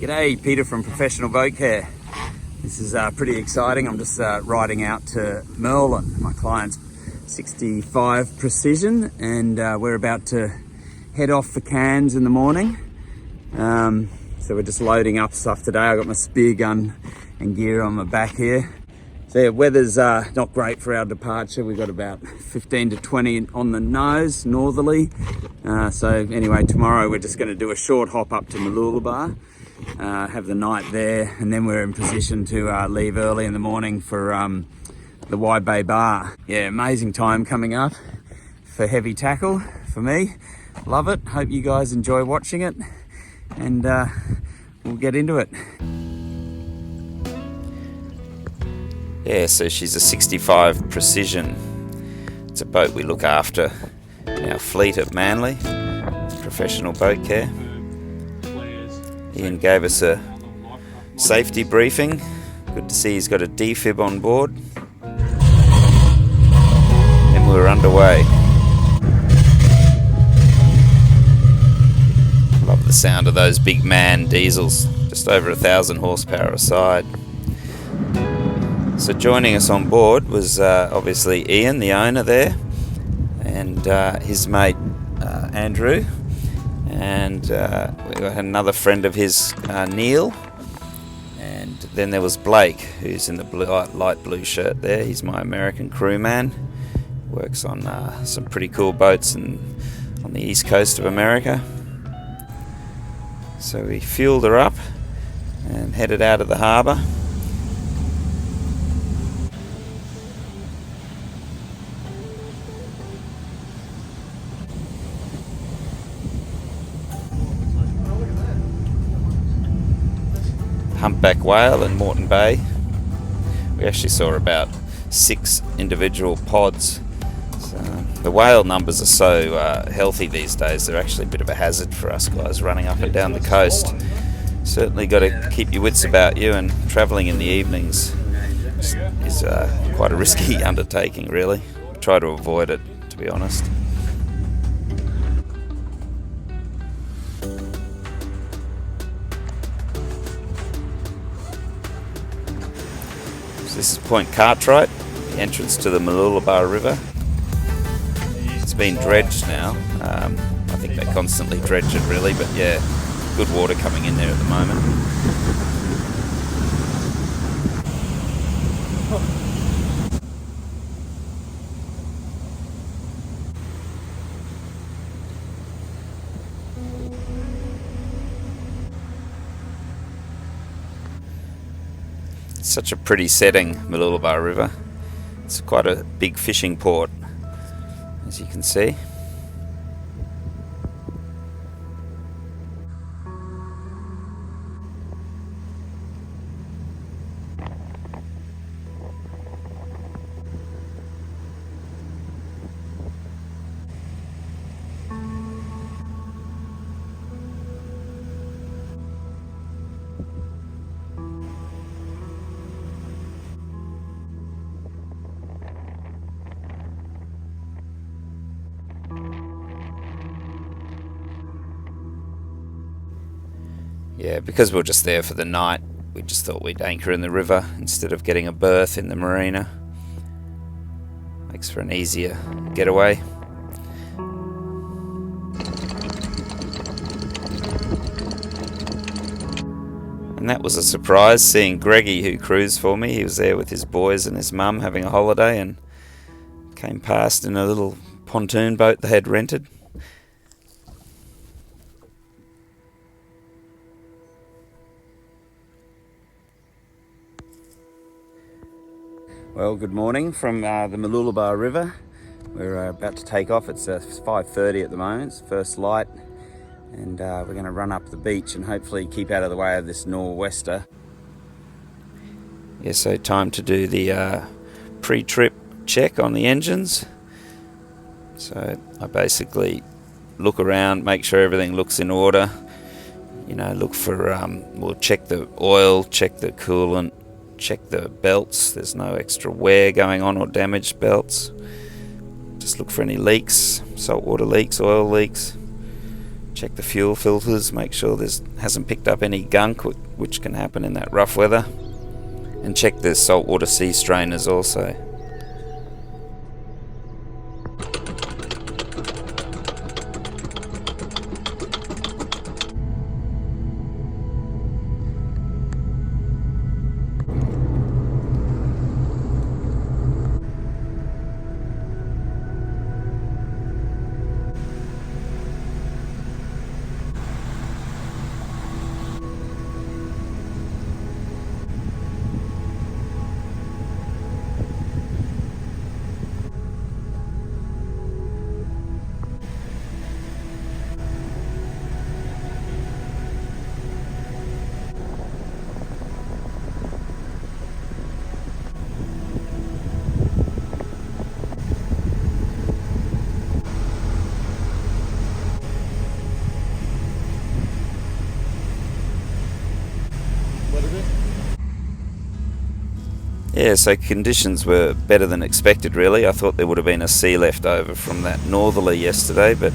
G'day, Peter from Professional Boat Care. This is pretty exciting. I'm just riding out to Merlin, my client's 65 Precision, and we're about to head off for Cairns in the morning. So we're just loading up stuff today. I got my spear gun and gear on my back here. So yeah, weather's not great for our departure. We've got about 15 to 20 on the nose, northerly. So anyway, tomorrow we're just going to do a short hop up to Mooloolaba, have the night there, and then we're in position to leave early in the morning for the Wide Bay Bar. Yeah, amazing time coming up for heavy tackle for me. Love it. Hope you guys enjoy watching it, and we'll get into it. Yeah, so she's a 65 Precision. It's a boat we look after in our fleet at Manly, Professional Boat Care. Ian gave us a safety briefing. Good to see he's got a defib on board. And we're underway. Love the sound of those big man diesels, just over 1,000 horsepower a side. So joining us on board was obviously Ian, the owner there, and his mate Andrew, and we had another friend of his, Neil, and then there was Blake, who's in the light blue shirt there. He's my American crewman, works on some pretty cool boats on the east coast of America. So we fueled her up and headed out of the harbour. Humpback whale in Moreton Bay. We actually saw about 6 individual pods. So the whale numbers are so healthy these days, they're actually a bit of a hazard for us guys running up and down the coast. Certainly got to keep your wits about you, and travelling in the evenings is quite a risky undertaking really. Try to avoid it, to be honest. This is Point Cartwright, the entrance to the Mooloolaba River. It's been dredged now. I think they constantly dredge it really, but yeah, good water coming in there at the moment. Such a pretty setting, Mooloolaba River. It's quite a big fishing port, as you can see. Yeah, because we were just there for the night, we just thought we'd anchor in the river instead of getting a berth in the marina. Makes for an easier getaway. And that was a surprise, seeing Greggy, who cruised for me. He was there with his boys and his mum having a holiday, and came past in a little pontoon boat they had rented. Well, good morning from the Mooloolaba River. We're about to take off. It's 5:30 at the moment. It's first light, and we're going to run up the beach and hopefully keep out of the way of this nor'wester. Yeah, so time to do the pre-trip check on the engines. So I basically look around, make sure everything looks in order. You know, look for, we'll check the oil, check the coolant, check the belts. There's no extra wear going on or damaged belts. Just look for any leaks, saltwater leaks, oil leaks. Check the fuel filters, make sure there's hasn't picked up any gunk, which can happen in that rough weather. And check the saltwater sea strainers also. Yeah, so conditions were better than expected really. I thought there would have been a sea left over from that northerly yesterday, but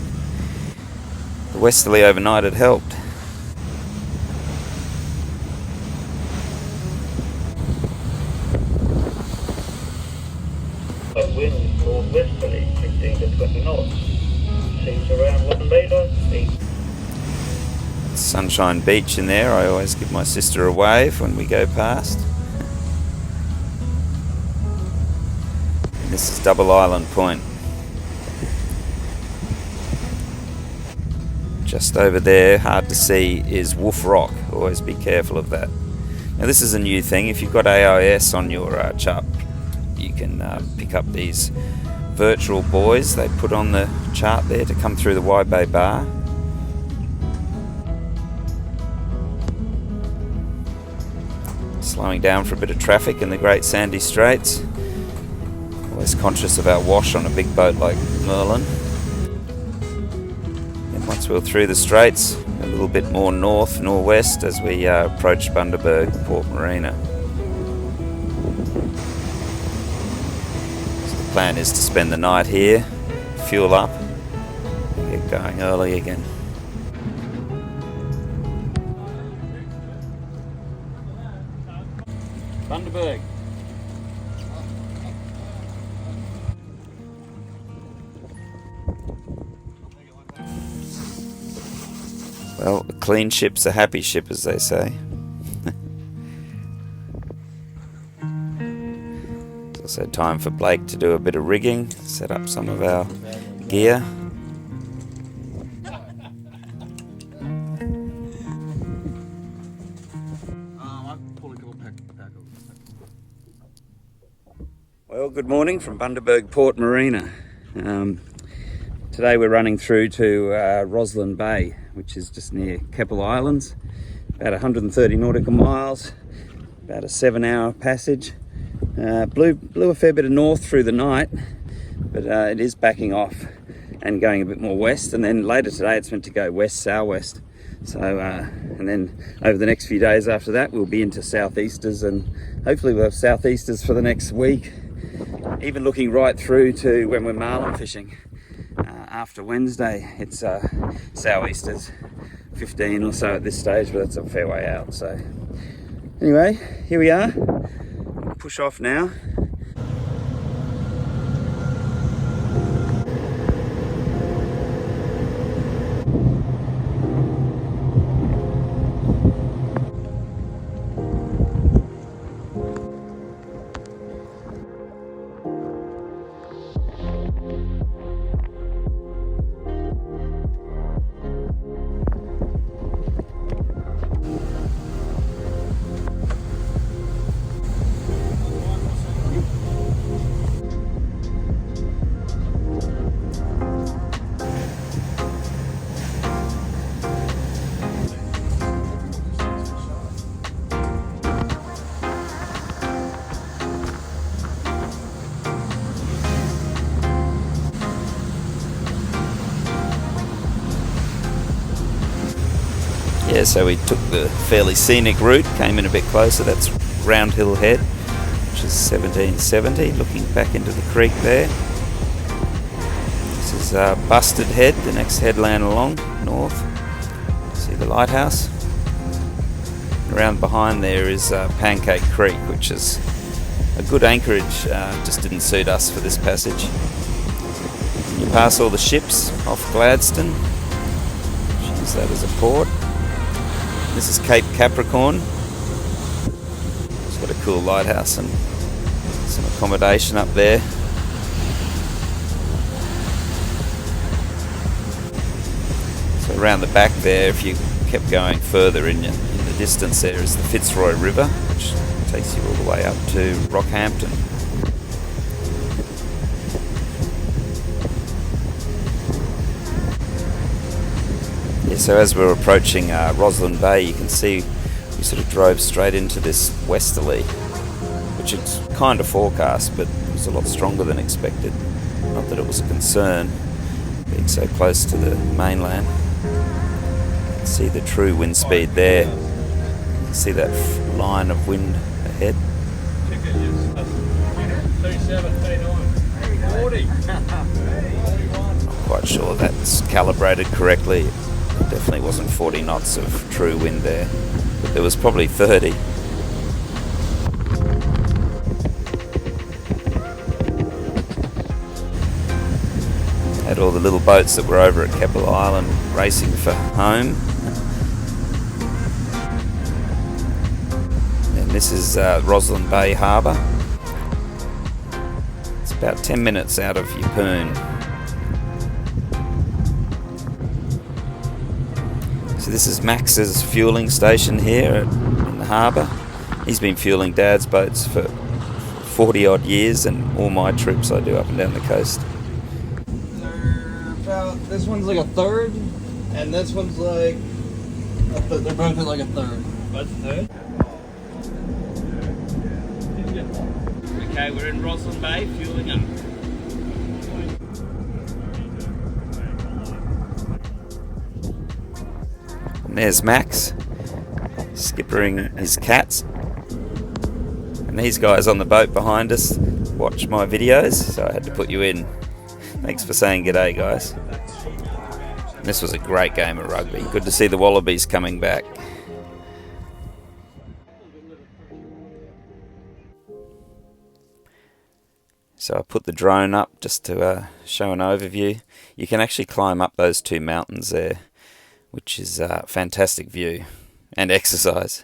the westerly overnight had helped. Wind northwesterly, 15 to 20 knots. Seas around 1 metre. Sunshine Beach in there. I always give my sister a wave when we go past. This is Double Island Point. Just over there, hard to see, is Wolf Rock. Always be careful of that. Now this is a new thing. If you've got AIS on your chart, you can pick up these virtual buoys they put on the chart there to come through the Wide Bay Bar. Slowing down for a bit of traffic in the Great Sandy Straits. Always conscious of our wash on a big boat like Merlin. And once we're through the straits, a little bit more northwest as we approach Bundaberg Port Marina. So the plan is to spend the night here, fuel up, and get going early again. Bundaberg. Well, a clean ship's a happy ship, as they say. It's also time for Blake to do a bit of rigging, set up some of our gear. Well, good morning from Bundaberg Port Marina. Today we're running through to Roslyn Bay, which is just near Keppel Islands. About 130 nautical miles, about a 7-hour passage. Blew a fair bit of north through the night, but it is backing off and going a bit more west, and then later today it's meant to go west-southwest. So, and then over the next few days after that we'll be into southeasters, and hopefully we'll have southeasters for the next week, even looking right through to when we're marlin fishing. After Wednesday it's southeasters, 15 or so at this stage, but that's a fair way out. So anyway, here we are, push off now. Yeah, so we took the fairly scenic route, came in a bit closer. That's Round Hill Head, which is 1770, looking back into the creek there. This is Busted Head, the next headland along, north. the lighthouse. Around behind there is Pancake Creek, which is a good anchorage, just didn't suit us for this passage. You pass all the ships off Gladstone, use that as a port. This is Cape Capricorn. It's got a cool lighthouse and some accommodation up there. So around the back there, if you kept going further in the distance, there is the Fitzroy River, which takes you all the way up to Rockhampton. Yeah, so as we're approaching Roslyn Bay, you can see we sort of drove straight into this westerly, which is kind of forecast, but it was a lot stronger than expected. Not that it was a concern, being so close to the mainland. You can see the true wind speed there. You can see that line of wind ahead. Not quite sure that's calibrated correctly. It definitely wasn't 40 knots of true wind there, but there was probably 30. Had all the little boats that were over at Keppel Island racing for home. And this is Roslyn Bay Harbour. It's about 10 minutes out of Yeppoon. So this is Max's fueling station here in the harbour. He's been fueling Dad's boats for 40 odd years, and all my trips I do up and down the coast. This one's like a third, and this one's like they're both at like a third. Both a third? Okay, we're in Roslyn Bay, fueling up. And there's Max, skippering his cats. And these guys on the boat behind us watch my videos, so I had to put you in. Thanks for saying g'day, guys. This was a great game of rugby. Good to see the Wallabies coming back. So I put the drone up just to show an overview. You can actually climb up those two mountains there, which is a fantastic view and exercise.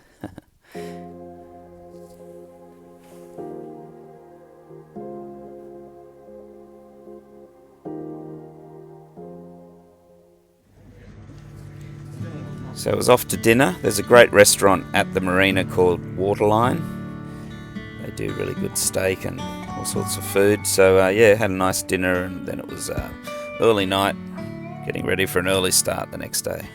So I was off to dinner. There's a great restaurant at the marina called Waterline. They do really good steak and all sorts of food. So yeah, had a nice dinner, and then it was early night, getting ready for an early start the next day.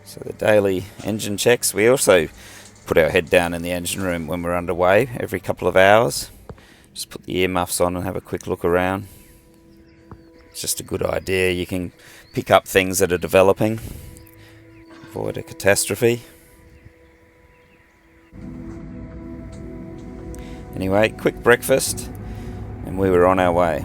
So the daily engine checks. We also put our head down in the engine room when we're underway every couple of hours. Just put the earmuffs on and have a quick look around. It's just a good idea. You can pick up things that are developing, avoid a catastrophe. Anyway, quick breakfast, and we were on our way.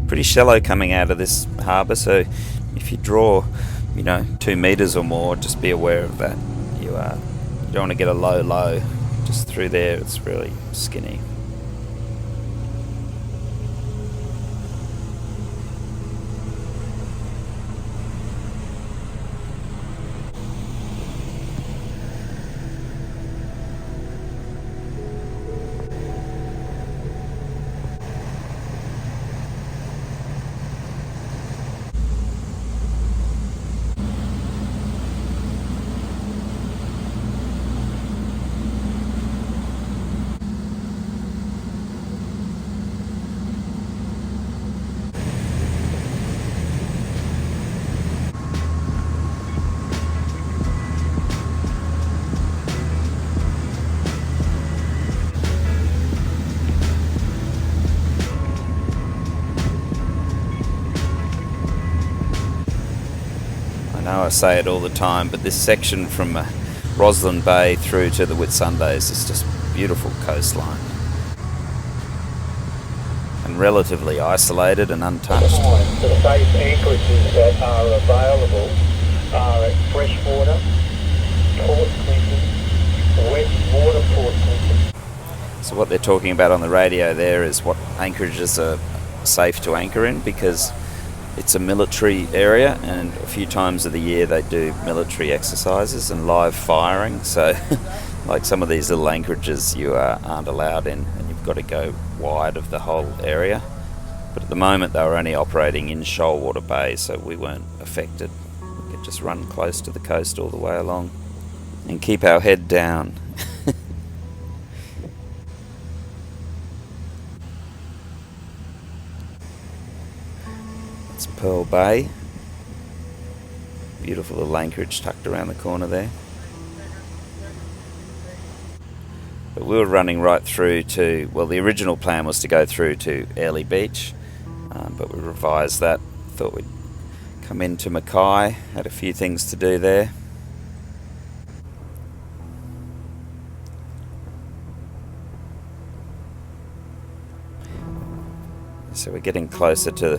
Pretty shallow coming out of this harbour, so if you draw, 2 metres or more, just be aware of that. You don't want to get a low. Just through there, it's really skinny. know I say it all the time, but this section from Roslyn Bay through to the Whitsundays is just beautiful coastline. And relatively isolated and untouched. The safe anchorages that are available are at freshwater, Port Clinton, wet water Port Clinton. So what they're talking about on the radio there is what anchorages are safe to anchor in, because it's a military area and a few times of the year they do military exercises and live firing. So like some of these little anchorages you aren't allowed in, and you've got to go wide of the whole area. But at the moment they were only operating in Shoalwater Bay, so we weren't affected. We could just run close to the coast all the way along and keep our head down. It's Pearl Bay. Beautiful little anchorage tucked around the corner there. But we were running right through to, well, the original plan was to go through to Airlie Beach, but we revised that. Thought we'd come into Mackay, had a few things to do there. So we're getting closer to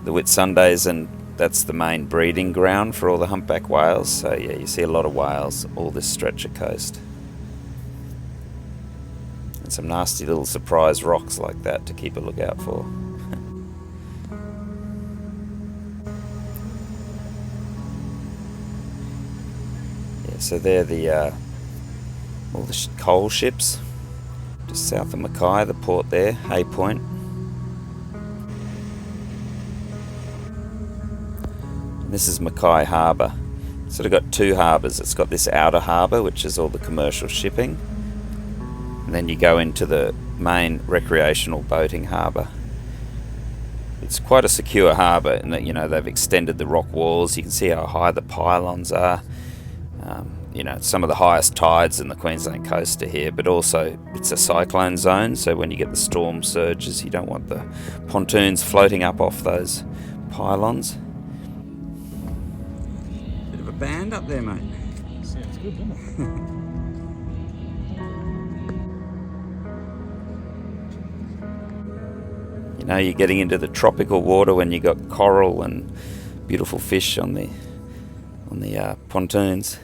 the Whitsundays, and that's the main breeding ground for all the humpback whales. So yeah, you see a lot of whales all this stretch of coast. And some nasty little surprise rocks like that to keep a lookout for. Yeah, so they're the all the coal ships just south of Mackay, the port there, Hay Point. This is Mackay Harbour. It's sort of got two harbours. It's got this outer harbour, which is all the commercial shipping, and then you go into the main recreational boating harbour. It's quite a secure harbour in that, you know, they've extended the rock walls. You can see how high the pylons are. You know, some of the highest tides in the Queensland coast are here, but also it's a cyclone zone, so when you get the storm surges, you don't want the pontoons floating up off those pylons. Bit of a band up there, mate. Sounds good, doesn't it? You know, you're getting into the tropical water when you got coral and beautiful fish on the pontoons.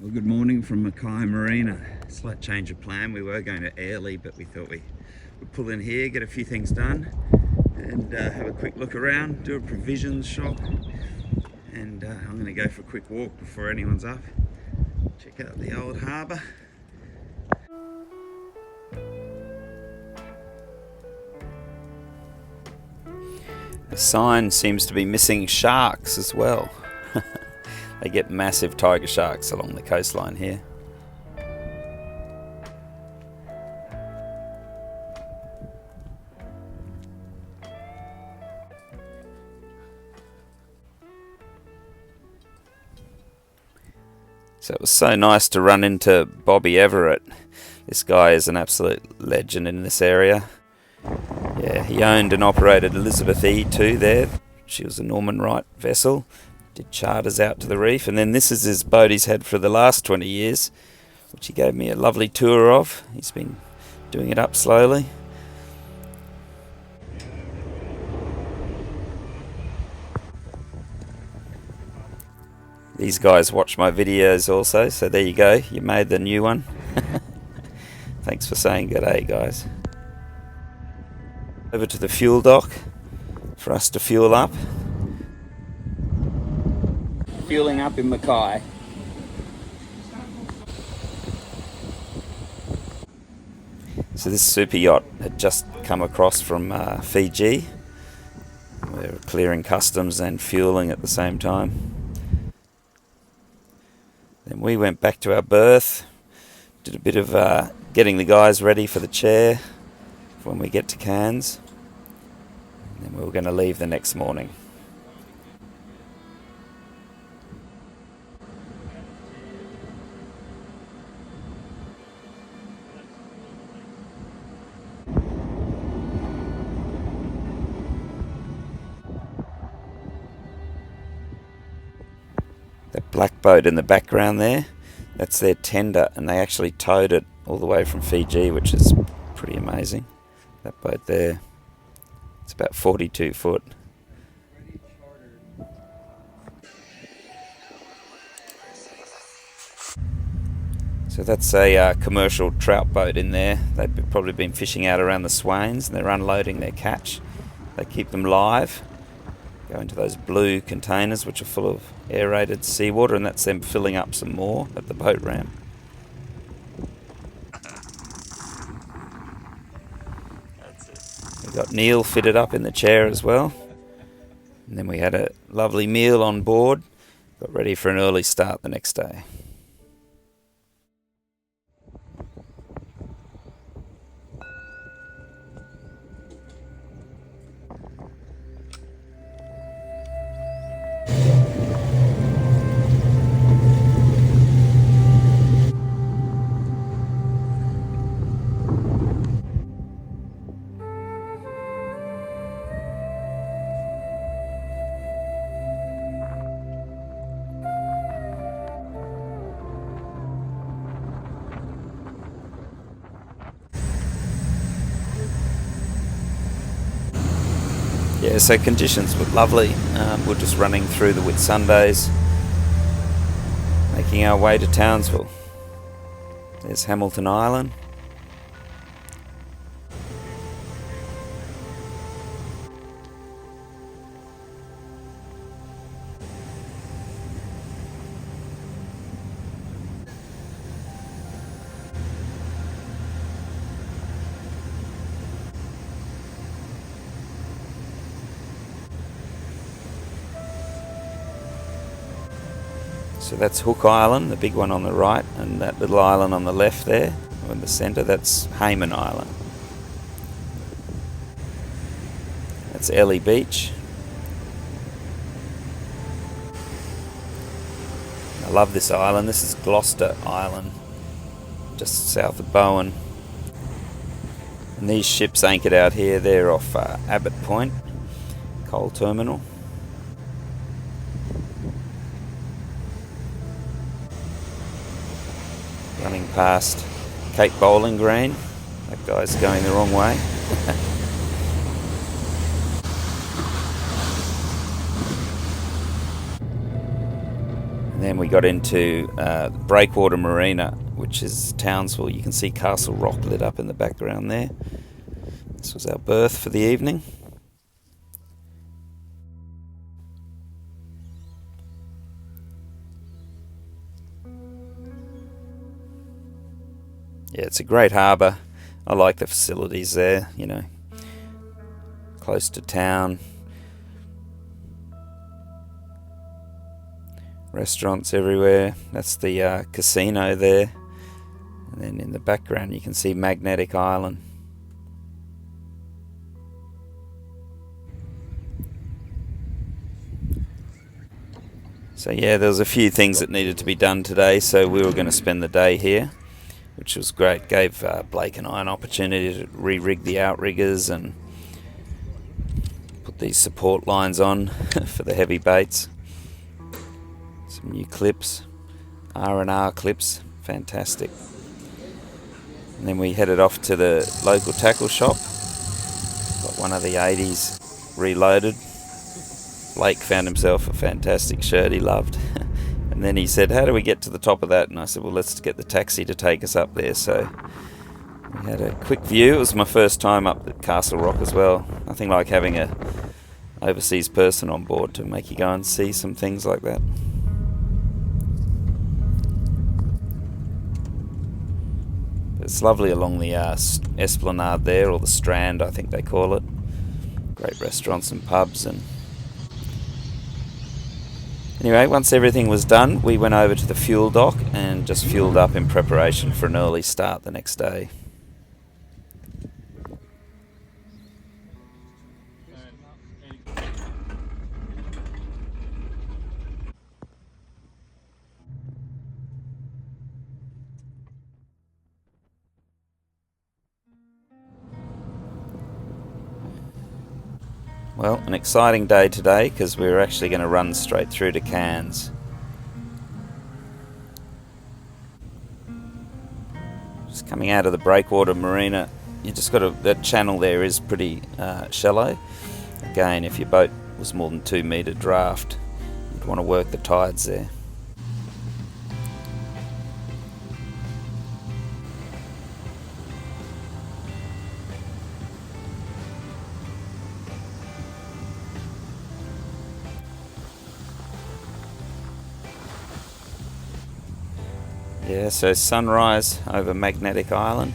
Well, good morning from Mackay Marina. Slight change of plan. We were going to Airlie, but we thought we would pull in here, get a few things done, and have a quick look around, do a provisions shop, and I'm going to go for a quick walk before anyone's up. Check out the old harbour. The sign seems to be missing sharks as well. They get massive tiger sharks along the coastline here. So it was so nice to run into Bobby Everett. This guy is an absolute legend in this area. Yeah, he owned and operated Elizabeth E2 there. She was a Norman Wright vessel. Did charters out to the reef, and then this is his boat he's had for the last 20 years, which he gave me a lovely tour of. He's been doing it up slowly. These guys watch my videos also, so there you go, you made the new one. Thanks for saying g'day, guys. Over to the fuel dock for us to fuel up. Fueling up in Mackay. So this super yacht had just come across from Fiji. We were clearing customs and fueling at the same time. Then we went back to our berth, did a bit of getting the guys ready for the chair for when we get to Cairns. And then we were going to leave the next morning. black boat in the background there, that's their tender, and they actually towed it all the way from Fiji, which is pretty amazing. That boat there, it's about 42 foot. So that's a commercial trout boat in there. They've probably been fishing out around the Swains, and they're unloading their catch. They keep them live, go into those blue containers which are full of aerated seawater, and that's them filling up some more at the boat ramp. We've got Neil fitted up in the chair as well. And then we had a lovely meal on board, got ready for an early start the next day. Yeah, so conditions were lovely. We're just running through the Whitsundays, making our way to Townsville. There's Hamilton Island. So that's Hook Island, the big one on the right, and that little island on the left there, in the centre, that's Hayman Island. That's Ellie Beach. I love this island. This is Gloucester Island, just south of Bowen. And these ships anchored out here, they're off Abbott Point coal terminal. Running past Cape Bowling Green. That guy's going the wrong way. And then we got into Breakwater Marina, which is Townsville. You can see Castle Rock lit up in the background there. This was our berth for the evening. Yeah, it's a great harbour. I like the facilities there, you know, close to town. Restaurants everywhere. That's the casino there. And then in the background you can see Magnetic Island. So yeah, there was a few things that needed to be done today, so we were going to spend the day here, which was great. Gave Blake and I an opportunity to re-rig the outriggers and put these support lines on for the heavy baits. Some new clips, R&R clips, fantastic. And then we headed off to the local tackle shop. Got one of the 80s reloaded. Blake found himself a fantastic shirt he loved. And then he said, how do we get to the top of that? And I said, well, let's get the taxi to take us up there. So we had a quick view. It was my first time up at Castle Rock as well. Nothing like having a overseas person on board to make you go and see some things like that. It's lovely along the esplanade there, or the Strand, I think they call it. Great restaurants and pubs. And anyway, once everything was done, we went over to the fuel dock and just fueled up in preparation for an early start the next day. Well, an exciting day today because we're actually going to run straight through to Cairns. It's coming out of the breakwater marina. You just got to, that channel there is pretty shallow. Again, if your boat was more than 2 metre draft, you'd want to work the tides there. Yeah, so sunrise over Magnetic Island.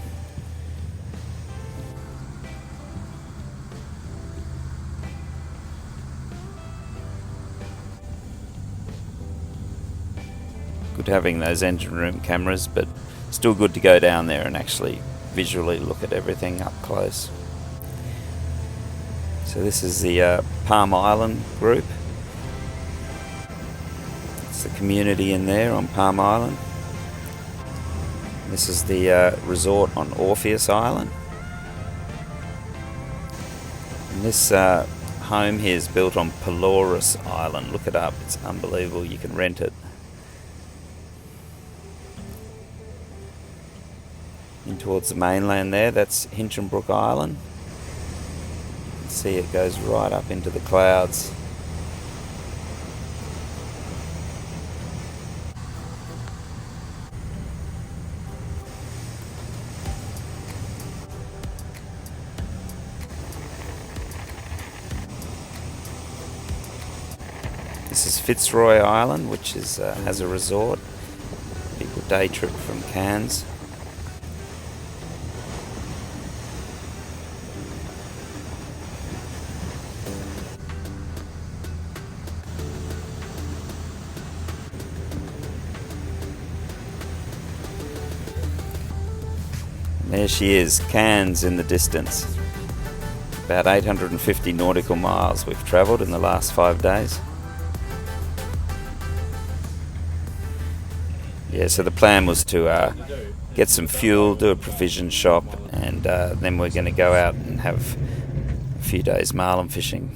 Good having those engine room cameras, but still good to go down there and actually visually look at everything up close. So this is the Palm Island group. It's the community in there on Palm Island. This is the resort on Orpheus Island. And this home here is built on Pelorus Island. Look it up, it's unbelievable. You can rent it. In towards the mainland there, that's Hinchinbrook Island. You can see it goes right up into the clouds. This is Fitzroy Island, which is has a resort. Pretty good day trip from Cairns. And there she is, Cairns in the distance. About 850 nautical miles we've travelled in the last 5 days. Yeah, so the plan was to get some fuel, do a provision shop, and then we're going to go out and have a few days marlin fishing.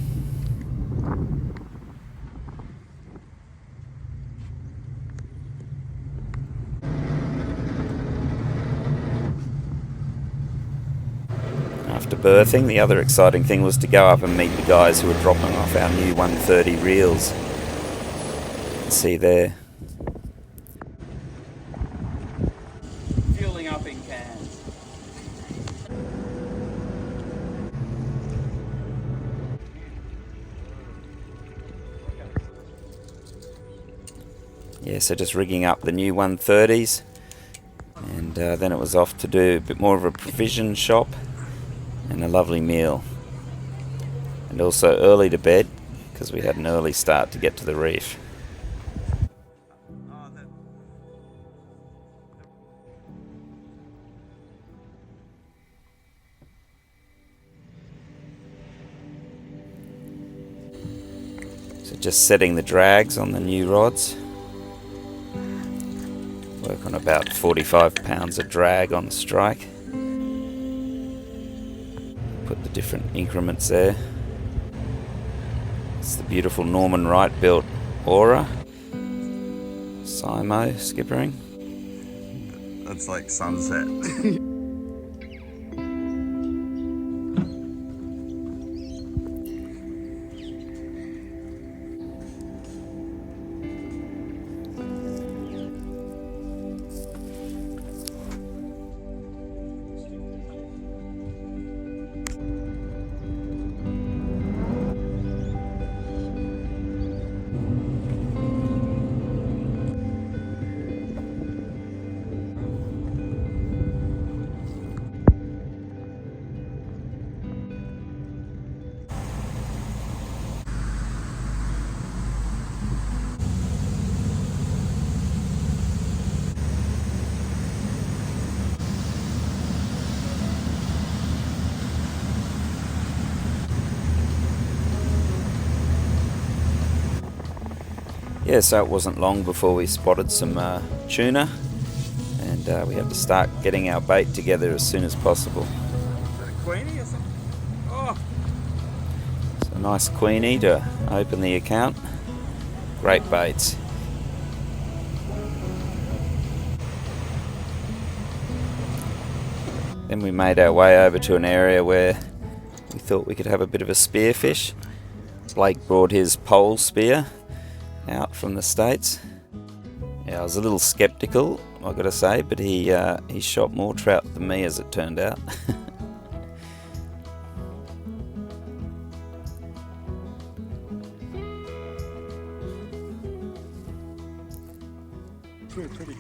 After berthing, the other exciting thing was to go up and meet the guys who were dropping off our new 130 reels. You can see there. Fueling up in Cairns. Yeah, so just rigging up the new 130s, and then it was off to do a bit more of a provision shop and a lovely meal, and also early to bed because we had an early start to get to the reef. So just setting the drags on the new rods. Work on about 45 pounds of drag on the strike. Put the different increments there. It's the beautiful Norman Wright built Aura. Simo skippering. That's like sunset. Yeah, so it wasn't long before we spotted some tuna, and we had to start getting our bait together as soon as possible. Is that a queenie or something? Oh. So a nice queenie to open the account. Great baits. Then we made our way over to an area where we thought we could have a bit of a spearfish. Blake brought his pole spear out from the States. Yeah, I was a little sceptical, I've got to say, but he shot more trout than me, as it turned out. Pretty.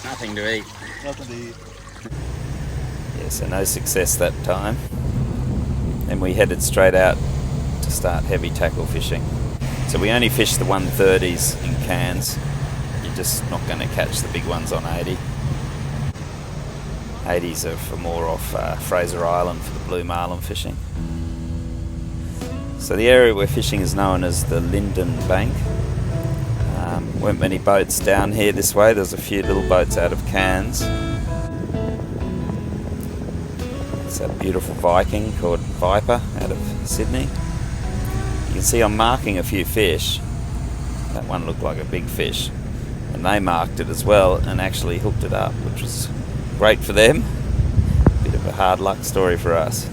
Nothing to eat. Nothing to eat. Yeah, so no success that time. Then we headed straight out to start heavy tackle fishing. So we only fished the 130s in Cairns. You're just not going to catch the big ones on 80. 80s are for more off Fraser Island for the blue marlin fishing. So the area we're fishing is known as the Linden Bank. Weren't many boats down here this way. There's a few little boats out of Cairns. It's a beautiful Viking called Viper out of Sydney. You can see I'm marking a few fish. That one looked like a big fish. And they marked it as well and actually hooked it up, which was great for them. Bit of a hard luck story for us.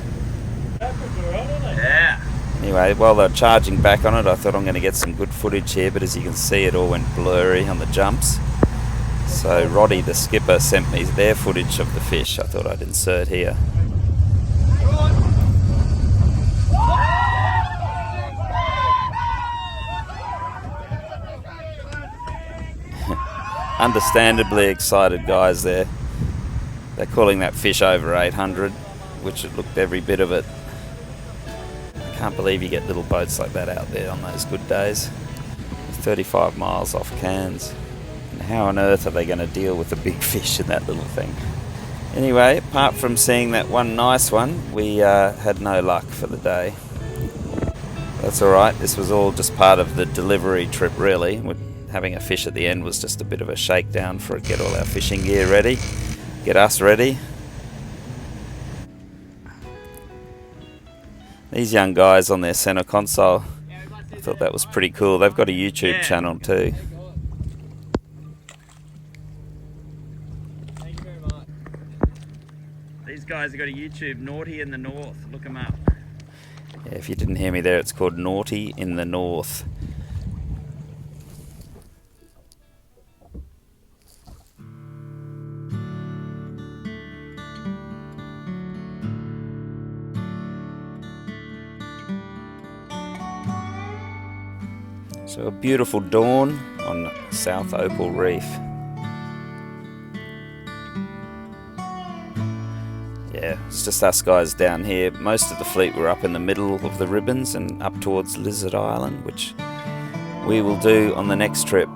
Yeah. Anyway, while they're charging back on it, I thought I'm going to get some good footage here, but as you can see, it all went blurry on the jumps. So Roddy, the skipper, sent me their footage of the fish. I thought I'd insert here. Understandably excited guys there. They're calling that fish over 800, which it looked every bit of it. I can't believe you get little boats like that out there on those good days. 35 miles off Cairns. And how on earth are they going to deal with the big fish in that little thing? Anyway, apart from seeing that one nice one, we had no luck for the day. That's alright, this was all just part of the delivery trip really. Having a fish at the end was just a bit of a shakedown for get all our fishing gear ready, get us ready. These young guys on their center console, I thought that was pretty cool. They've got a YouTube channel too. Thank you very much. These guys have got a YouTube, Naughty in the North. Look them up. Yeah, if you didn't hear me there, it's called Naughty in the North. So a beautiful dawn on South Opal Reef. Yeah, it's just us guys down here. Most of the fleet were up in the middle of the ribbons and up towards Lizard Island, which we will do on the next trip.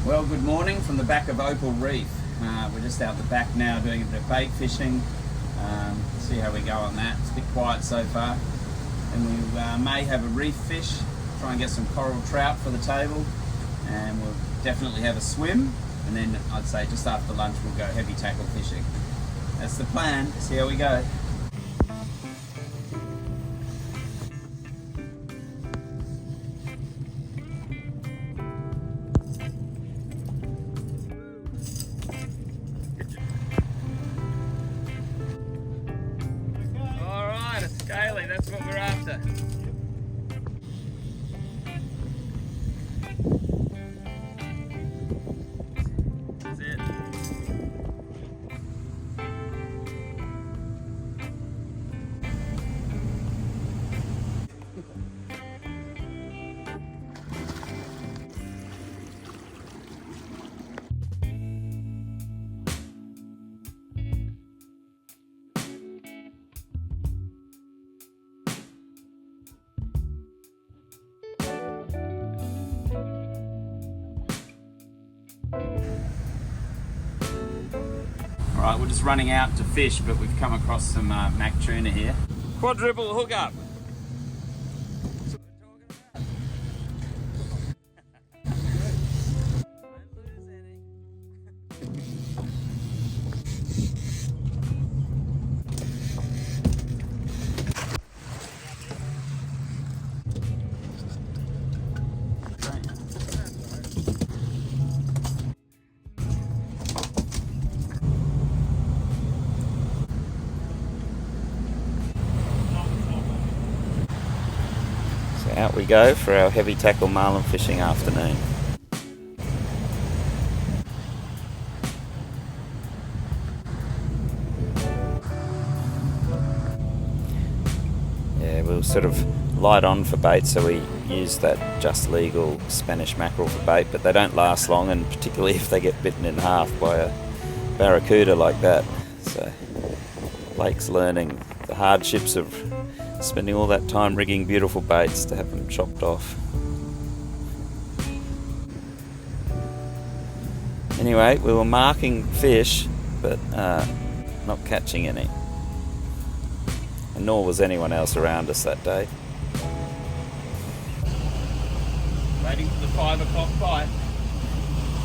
Well, good morning from the back of Opal Reef. We're just out the back now doing a bit of bait fishing. See how we go on that. It's a bit quiet so far. And we may have a reef fish, try and get some coral trout for the table. And we'll definitely have a swim. And then I'd say just after lunch we'll go heavy tackle fishing. That's the plan. See how we go. Scaly, that's what we're after. That's it. Alright, we're just running out to fish, but we've come across some mac tuna here. Quadruple hookup. we go for our heavy tackle marlin fishing afternoon. Yeah, we'll sort of light on for bait, so we use that just legal Spanish mackerel for bait, but they don't last long, and particularly if they get bitten in half by a barracuda like that. So Blake's learning the hardships of spending all that time rigging beautiful baits to have them chopped off. Anyway, we were marking fish, but not catching any. And nor was anyone else around us that day. Waiting for the 5 o'clock bite.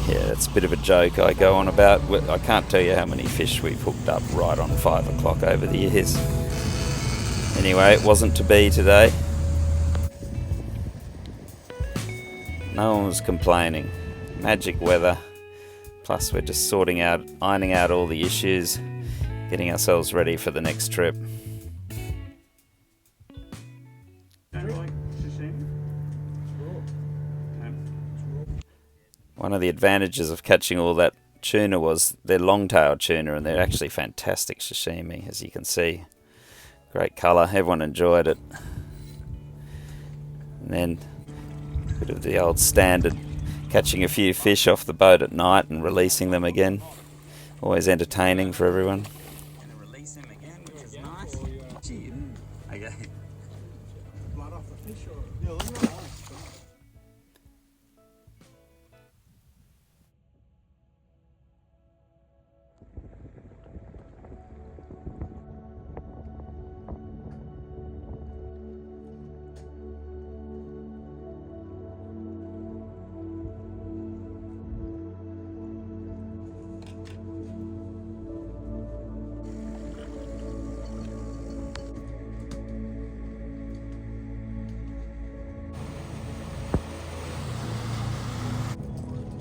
Yeah, that's a bit of a joke I go on about. I can't tell you how many fish we've hooked up right on 5 o'clock over the years. Anyway, it wasn't to be today. No one was complaining. Magic weather. Plus we're just ironing out all the issues, getting ourselves ready for the next trip. One of the advantages of catching all that tuna was they're long-tailed tuna, and they're actually fantastic sashimi, as you can see. Great colour, everyone enjoyed it. And then a bit of the old standard, catching a few fish off the boat at night and releasing them again. Always entertaining for everyone. Gonna release him again, which is nice. Gee, okay. Blood off the fish or? Yeah, look at that.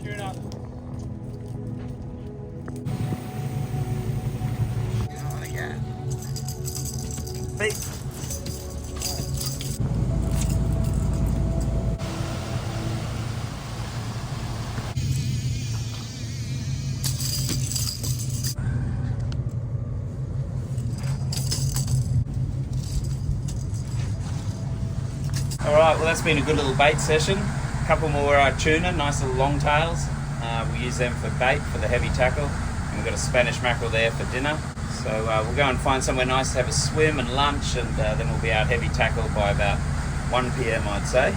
Tune up. Oh, yeah. Hey. Alright, well that's been a good little bait session. A couple more tuna, nice little long tails. We use them for bait for the heavy tackle. And we've got a Spanish mackerel there for dinner. So we'll go and find somewhere nice to have a swim and lunch, and then we'll be out heavy tackle by about 1 PM I'd say.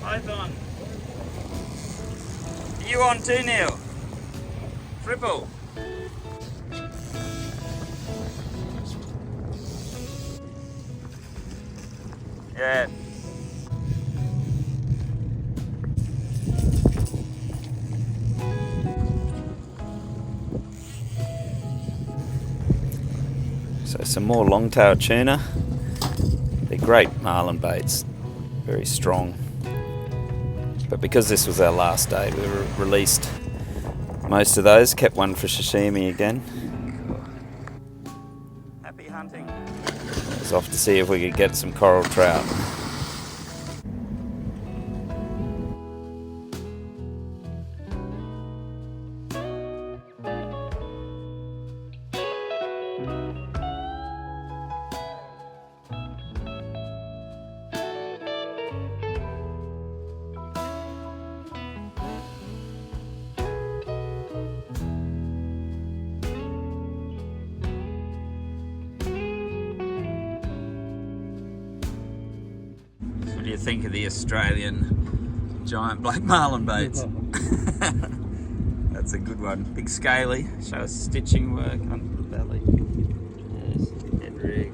Python. Are you on too, Neil? Triple. Yeah. So some more long-tailed tuna. They're great marlin baits, very strong. But because this was our last day, we released most of those, kept one for sashimi again. Happy hunting. I was off to see if we could get some coral trout. What do you think of the Australian giant black marlin baits? That's a good one. Big scaly, show us stitching work under the belly. Yes, head rig.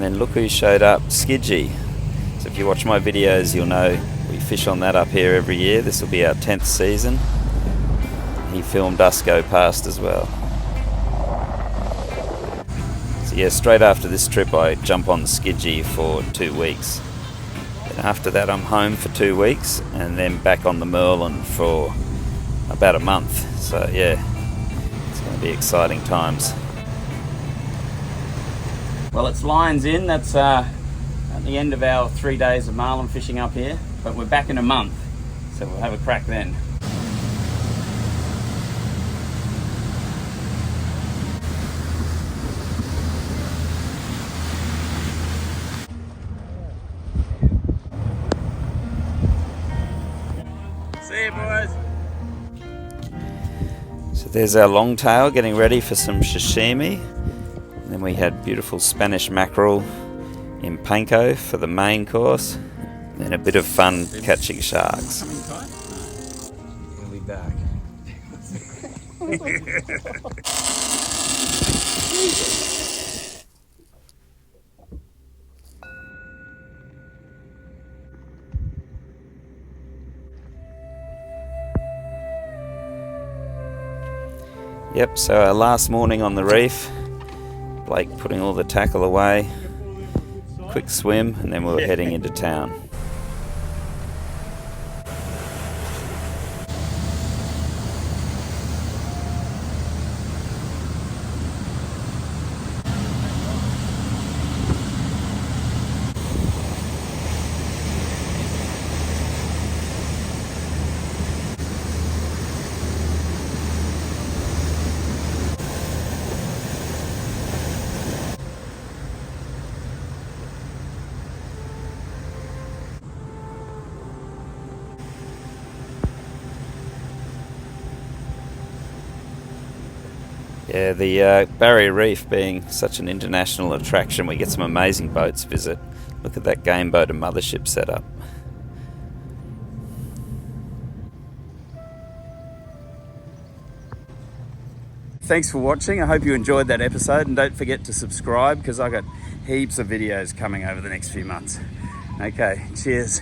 then look who showed up, Skidgy. So if you watch my videos, you'll know we fish on that up here every year. This will be our 10th season. He filmed us go past as well. So yeah, straight after this trip I jump on the Skidgy for 2 weeks. Then after that I'm home for 2 weeks and then back on the Merlin for about a month. So yeah, it's going to be exciting times. Well, it's lines in. That's at the end of our 3 days of marlin fishing up here, but we're back in a month, so we'll have a crack then. See you, boys. So there's our longtail getting ready for some sashimi. And then we had beautiful Spanish mackerel in panko for the main course. And a bit of fun catching sharks. Coming tight? No. He'll be back. Yep, so our last morning on the reef. Blake putting all the tackle away. Quick swim, and then we were heading into town. Yeah, the Barrier Reef being such an international attraction, we get some amazing boats visit. Look at that game boat and mothership setup. Thanks for watching. I hope you enjoyed that episode, and don't forget to subscribe because I got heaps of videos coming over the next few months. Okay, cheers.